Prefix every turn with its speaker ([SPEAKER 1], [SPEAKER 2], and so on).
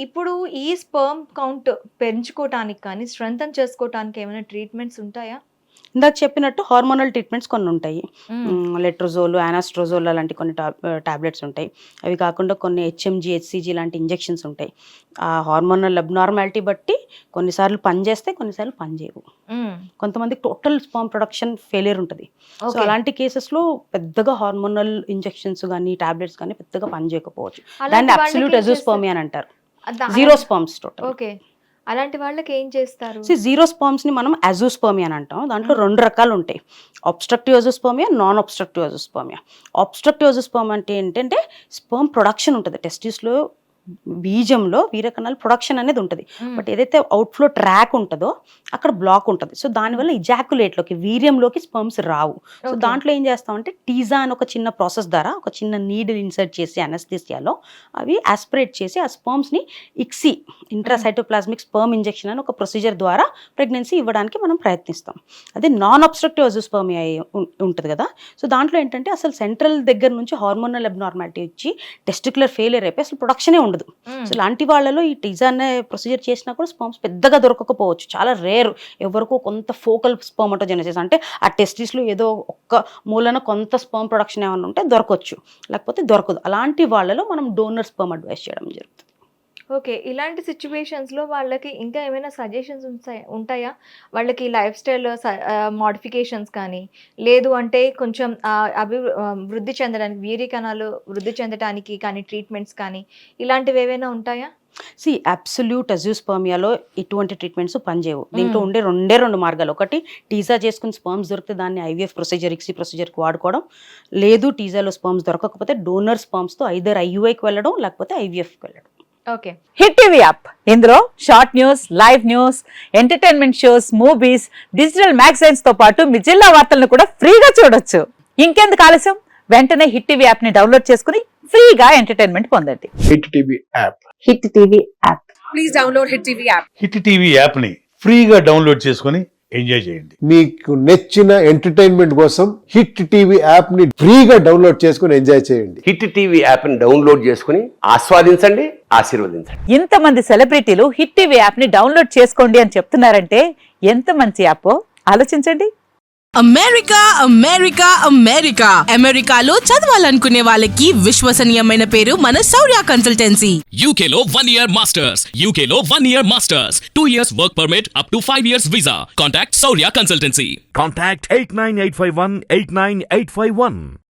[SPEAKER 1] ఇప్పుడు ఈ sperm count పెంచుకోవటానికి కానీ, స్ట్రెంథెన్ చేసుకోవటానికి ఏమైనా ట్రీట్మెంట్స్ ఉంటాయా?
[SPEAKER 2] ఇందాక చెప్పినట్టు హార్మోనల్ ట్రీట్మెంట్స్ కొన్ని ఉంటాయి. లెట్రోజోల్, యానాస్ట్రోజోల్ అలాంటి కొన్ని టాబ్లెట్స్ ఉంటాయి. అవి కాకుండా కొన్ని హెచ్ఎంజీ, హెచ్సిజీ లాంటి ఇంజెక్షన్స్ ఉంటాయి. ఆ హార్మోనల్ అబ్నార్మాలిటీ బట్టి కొన్నిసార్లు పనిచేస్తే, కొన్నిసార్లు పనిచేయవు. కొంతమందికి టోటల్ స్పర్మ్ ప్రొడక్షన్ ఫెయిలియర్ ఉంటుంది. సో అలాంటి కేసెస్లో పెద్దగా హార్మోనల్ ఇంజెక్షన్స్ కానీ టాబ్లెట్స్ కానీ పెద్దగా పనిచేయకపోవచ్చు. దాన్ని అబ్సల్యూట్ అజోస్పర్మియా అని అంటారు. Zero sperms total.
[SPEAKER 1] ఓకే, అలాంటి వాళ్ళకి ఏం చేస్తారు?
[SPEAKER 2] జీరో స్పర్మ్స్ని మనం అజోస్పర్మియా అని అంటాం. దాంట్లో 2 రకాలు ఉంటాయి, obstructive azoospermia, non obstructive azoospermia. Obstructive azoospermia అంటే ఏంటంటే స్పర్మ్ ప్రొడక్షన్ ఉంటుంది, టెస్టిస్లో బీజంలో వీరకణాలు ప్రొడక్షన్ అనేది ఉంటుంది. బట్ ఏదైతే అవుట్ఫ్లో ట్రాక్ ఉంటుందో అక్కడ బ్లాక్ ఉంటుంది. సో దానివల్ల ఇజాక్యులేట్లోకి, వీర్యంలోకి స్పర్మ్స్ రావు. సో దాంట్లో ఏం చేస్తామంటే టీజా అని ఒక చిన్న ప్రాసెస్ ద్వారా ఒక చిన్న నీడిల్ ఇన్సర్ట్ చేసి అనస్థీసియాలో అవి ఆస్పిరేట్ చేసి ఆ స్పర్మ్స్ని ఇక్సీ, ఇంట్రాసైటోప్లాస్మిక్ స్పర్మ్ ఇంజెక్షన్ అని ఒక ప్రొసీజర్ ద్వారా ప్రెగ్నెన్సీ ఇవ్వడానికి మనం ప్రయత్నిస్తాం. అదే నాన్ అబ్స్ట్రక్టివ్ అజోస్పర్మియా ఉంటుంది కదా, సో దాంట్లో ఏంటంటే అసలు సెంట్రల్ దగ్గర నుంచి హార్మోనల్ అబ్నార్మాలిటీ వచ్చి టెస్టిక్యులర్ ఫెయిలియర్ అయిపోయి అసలు ప్రొడక్షనే ఉండదు. సో ఇలాంటి వాళ్ళలో ఈ టీజా అనే ప్రొసీజర్ చేసినా కూడా స్పర్మ్స్ పెద్దగా దొరకకపోవచ్చు, చాలా రేర్. ఎవరికో కొంత ఫోకల్ స్పర్మటోజెనసిస్ అంటే ఆ టెస్టిస్లో ఏదో ఒక్క మూలన కొంత స్పర్మ్ ప్రొడక్షన్ ఏమైనా ఉంటే దొరకవచ్చు, లేకపోతే దొరకదు. అలాంటి వాళ్ళలో మనం డోనర్ స్పర్మ్ అడ్వైస్ చేయడం జరుగుతుంది.
[SPEAKER 1] ఓకే, ఇలాంటి సిచ్యువేషన్స్లో వాళ్ళకి ఇంకా ఏమైనా సజెషన్స్ ఉంటాయా? వాళ్ళకి లైఫ్ స్టైల్ మోడిఫికేషన్స్ కానీ, లేదు అంటే కొంచెం వృద్ధి చెందడానికి, వీర్య కణాలు వృద్ధి చెందడానికి కానీ ట్రీట్మెంట్స్ కానీ ఇలాంటివి ఏవైనా ఉంటాయా?
[SPEAKER 2] అబ్సల్యూట్ అజోస్పర్మియాలో ఎటువంటి ట్రీట్మెంట్స్ పనిచేయవు. దీంట్లో ఉండే 2 మార్గాలు. ఒకటి, టీజా చేసుకుని స్పర్మ్స్ దొరికితే దాన్ని ఐవీఎఫ్ ప్రొసీజర్, ఇక్సీ ప్రొసీజర్కి వాడుకోవడం. లేదు టీజాలో స్పర్మ్స్ దొరకకపోతే డోనర్ స్పర్మ్స్తో ఐదర్ ఐయుఐకి వెళ్ళడం లేకపోతే ఐవీఎఫ్కి వెళ్ళడం.
[SPEAKER 1] ఓకే,
[SPEAKER 3] హిట్ టీవీ యాప్, ఇందులో short news, live news, entertainment shows, movies, digital magazines తో పాటు మీ జిల్లా వార్తలను కూడా ఫ్రీగా చూడొచ్చు. ఇంకెందుకు ఆలస్యం, వెంటనే హిట్ టీవీ యాప్ ని డౌన్లోడ్ చేసుకుని ఫ్రీగా ఎంటర్టైన్మెంట్ పొందండి.
[SPEAKER 4] Hit TV app.
[SPEAKER 3] Hit TV app.
[SPEAKER 5] Please download hit TV app.
[SPEAKER 6] Hit TV app ని ఫ్రీగా డౌన్లోడ్ చేసుకుని ఎంజాయ్ చేయండి.
[SPEAKER 4] మీకు నచ్చిన ఎంటర్టైన్మెంట్ కోసం హిట్ టీవీ యాప్ ని ఫ్రీగా డౌన్లోడ్ చేసుకుని ఎంజాయ్ చేయండి.
[SPEAKER 7] హిట్ టీవీ యాప్ ని డౌన్లోడ్ చేసుకుని ఆస్వాదించండి, ఆశీర్వదించండి.
[SPEAKER 3] ఇంతమంది సెలబ్రిటీలు హిట్ టీవీ యాప్ ని డౌన్లోడ్ చేసుకోండి అని చెప్తున్నారంటే ఎంత మంచి యాప్ ఆలోచించండి.
[SPEAKER 5] అమెరికా అమెరికా అమెరికా అమెరికాలో చదవాలనుకునే వాళ్ళకి విశ్వసనీయమైన పేరు మన శౌర్య కన్సల్టెన్సీ.
[SPEAKER 8] UK లో 1 year masters, UK లో 1 year masters, 2 years work permit up to 5 years visa. Contact Saurya Consultancy.
[SPEAKER 9] Contact 89851 89851.